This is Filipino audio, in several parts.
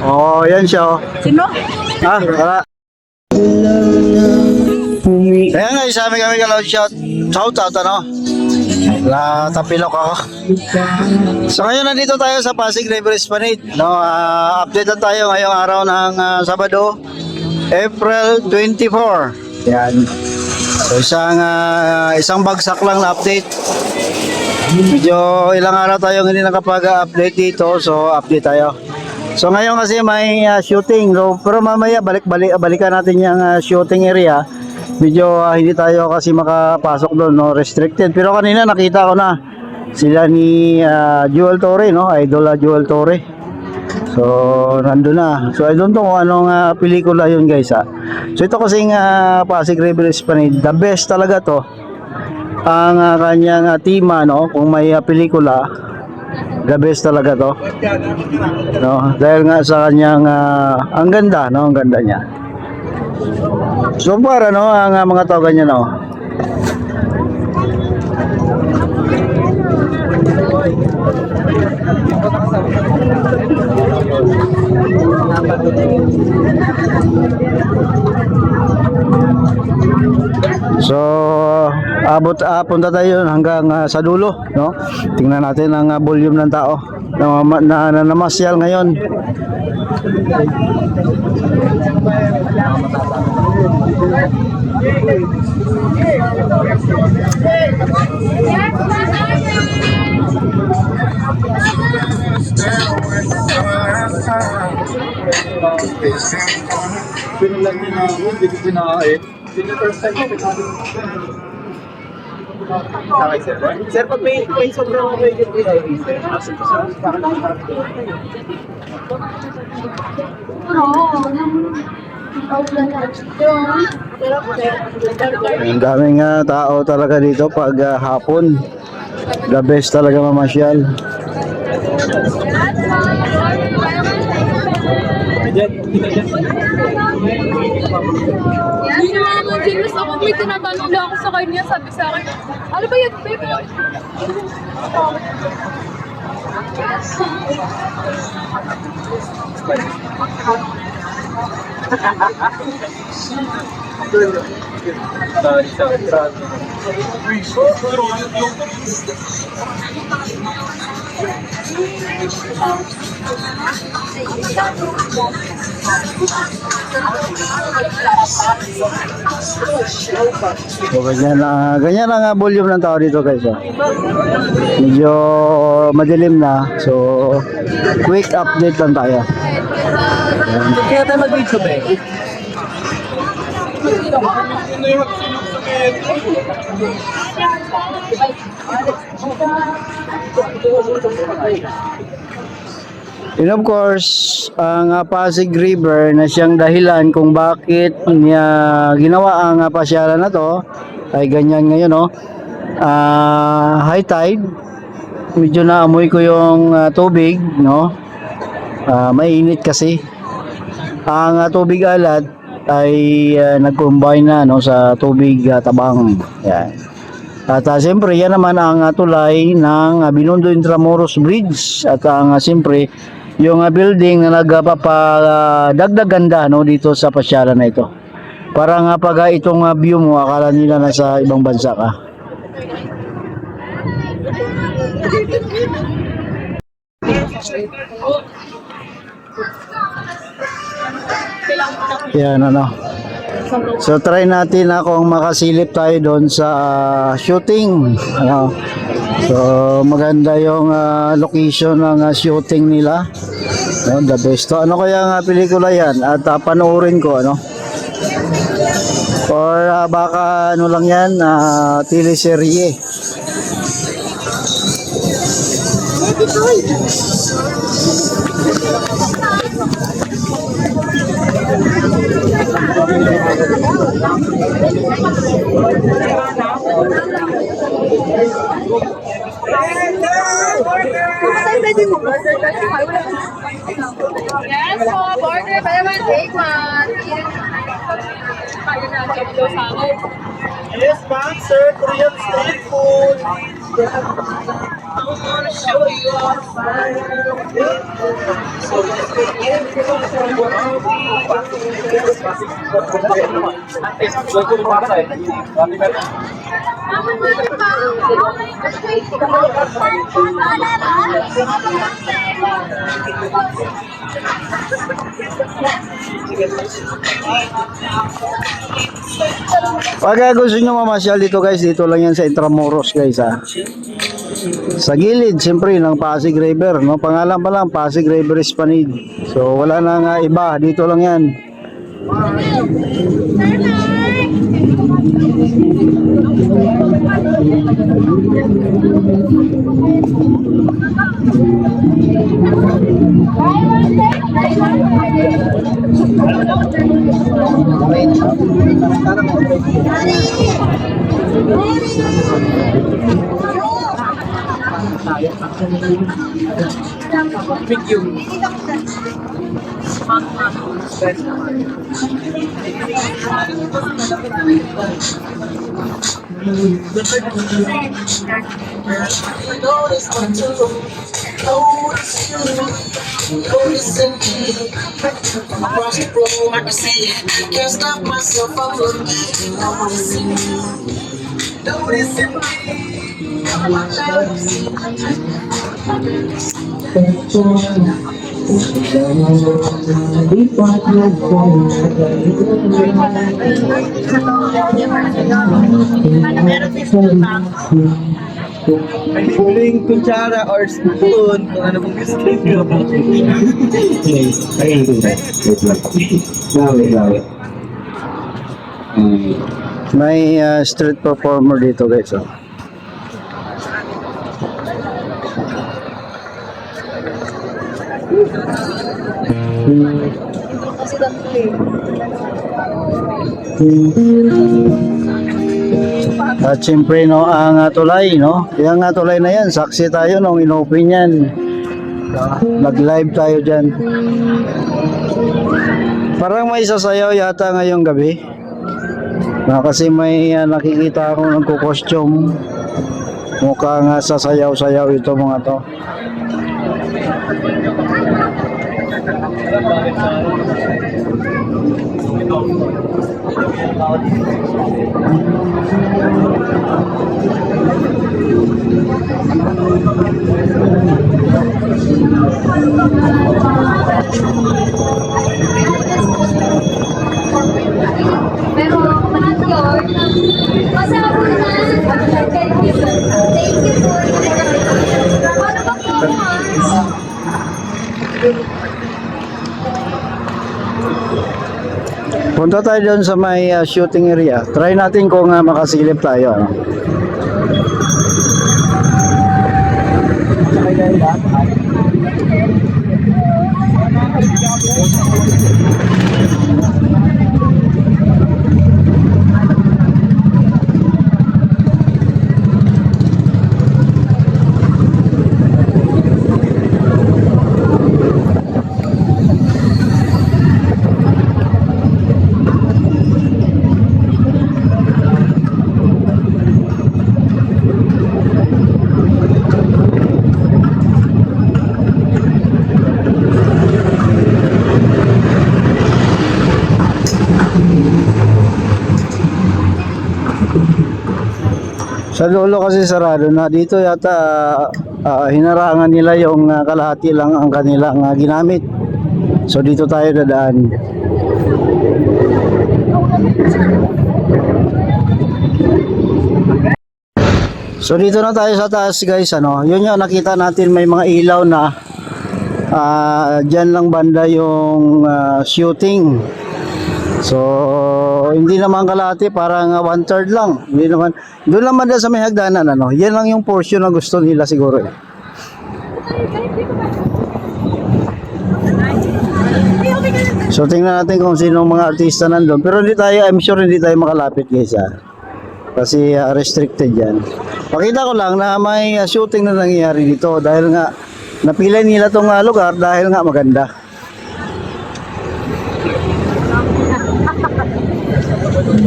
Oh, yan siya. Oh. Sino? Ah, wala. Kaya nga, isa kami galaw shout out, ano? Tapilok ako. So ngayon nandito tayo sa Pasig River Esplanade. No, update na tayo ngayong araw ng Sabado, April 24. Yan. So isang bagsak lang na update. Medyo ilang araw tayo hindi nakapag-update dito, so update tayo. So ngayon kasi may shooting, so, pero mamaya balikan natin yung shooting area. Medyo hindi tayo kasi makapasok doon, no, restricted. Pero kanina nakita ko na sila ni Joel Torre, no, Idol Joel Torre. So nandun na. So I don't know kung anong pelikula yun, guys. So ito kasing Pasig River Esplanade, the best talaga to. Ang kanyang tema, no, kung may pelikula, the best talaga to, no, dahil nga sa kanyang ang ganda, no, ang ganda niya. So para, no, ang mga tao ganyan, no. So punta tayo hanggang sa dulo, no. Tingnan natin ang volume ng tao na namasyal ngayon. Sir, pag may sobrang may sir, asin ko sa Ang daming tao talaga dito pag hapon. The best talaga mamasyal. Yan, si Mama James, ako may tinatanong lang ako sa kanya, sabi sa akin, ano ba yan, baby? So ganyan lang volume ng tao dito, guys. Medyo madilim na, so quick update lang tayo. kaya tayo mag-video ba eh? And of course, ang Pasig River na siyang dahilan kung bakit niya ginawa ang pasyalan na to ay ganyan ngayon, no. High tide, medyo naamoy ko yung tubig, no. Mainit kasi. Ang tubig alat ay nag-combine na, no, sa tubig tabang. Yan. At siyempre yan naman ang tulay ng Binondo Intramuros Bridge at ang siyempre yung building na nagpapadagdag ganda, no, dito sa pasyalan na ito. Para nga pag itong view mo, akala nila nasa ibang bansa ka. Yan, ano. So try natin kung makasilip tayo doon sa shooting, ano. So maganda yung location ng shooting nila, no, the best. So, ano kaya nga pelikula yan at panoorin ko, ano, or baka ano lang yan, teleserye. Yes po, burger, buy one, take one. Yes, ma'am, sir. Korean street food. Pag gusto nyo mamasyal dito guys, dito lang yan sa Intramuros guys ha. Sa gilid, siyempre, ng Pasig River, no? Pangalan pa lang, Pasig River Hispanid. So, wala nang iba, dito lang yan. Across the room, I can see it. Can't stop myself, I'm looking. I wanna see you. Noticing me. I love you. May huling kutsara or spoon kung ano pong gusto nyo. May street performer dito guys. Oh. At siyempre no, ang tulay no, yung tulay na yan, saksi tayo nung inopen yan. Nag-live tayo dyan. Parang may sasayaw yata ngayong gabi. Kasi may nakikita akong nagko-costume. Mukhang sasayaw-sayaw ito mga to. Pero, not yours. Masarap na. Thank you po. Ano ba po? Punta tayo doon sa may shooting area. Try natin kung makasilip tayo. Ano? Sa dulo kasi sarado na, dito yata hinarangan nila yung kalahati lang ang kanilang ginamit. So dito tayo dadaan. So dito na tayo sa taas guys, ano. Yun yung nakita natin, may mga ilaw na dyan lang banda yung shooting. So hindi naman kalahati, parang 1/3 lang. Hindi naman, doon naman sa may hagdanan, ano. Yan lang yung portion na gusto nila siguro. So tingnan natin kung sino mga artista nandun. Pero hindi tayo, I'm sure hindi tayo makalapit guys kasi restricted yan. Pakita ko lang na may shooting na nangyayari dito dahil nga napili nila tong lugar dahil nga maganda.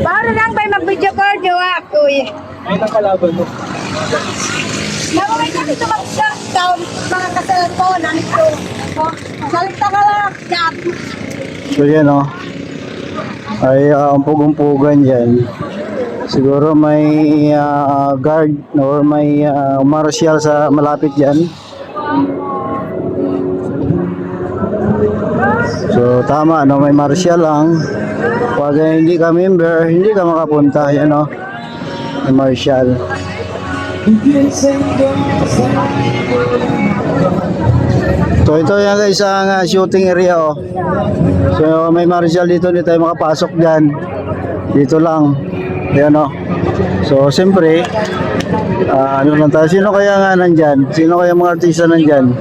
Para lang ba mag-video call, jowa, kuya? Ay, nakalaban mo. Nawaway kami ito mag-shutdown, mga kasalpon, nandito. Salita ka lang, yan. So yan o. Ay umpog-umpugan dyan. Siguro may guard or may marshal sa malapit dyan. So tama no, may marshal lang. Pag hindi ka member, hindi ka makapunta. Yan o. May marshal. So ito yan guys ang shooting area oh. So may marshal dito, hindi tayo makapasok dyan. Dito lang. Ayan oh. So siyempre ano lang tayo, sino kaya nga nandyan? Sino kaya mga artista nandyan?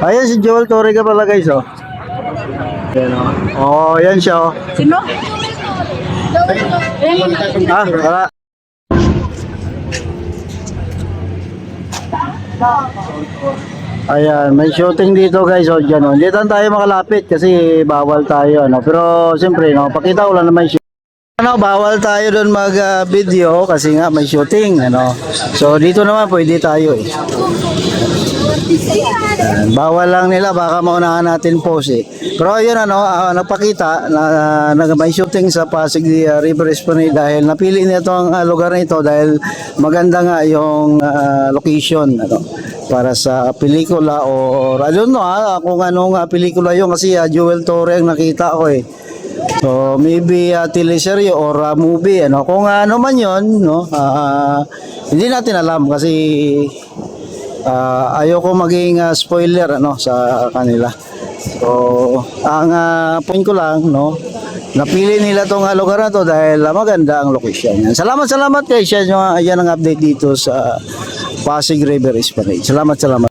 Ayan si Joel Torre ka pala guys oh. Ayan oh. Oh yan siya oh. Sino? Ah, wala. Ayan, may shooting dito guys, oh, dyan, oh. Hindi tayo makalapit kasi bawal tayo, ano. Pero siyempre, no, pakita ko lang na may shooting. Ano, bawal tayo doon mag-video kasi nga may shooting, ano. So dito naman pwede tayo eh. Ayan, bawal lang nila, baka maunahan natin post eh. Pero ayun ano, nagpakita na may shooting sa Pasig River Esplanade dahil napili nito ang lugar na ito dahil maganda nga yung location, ano, para sa pelikula o I don't know kung anong pelikula yun kasi Joel Torre ang nakita ko eh. So maybe teleserye or movie ano, kung ano man yon no, hindi natin alam kasi ayoko maging spoiler ano sa kanila. So ang point ko lang no, napili nila tong lugar na to dahil maganda ang location. Salamat guys, yan ang update dito sa Pasig River Esplanade. Salamat.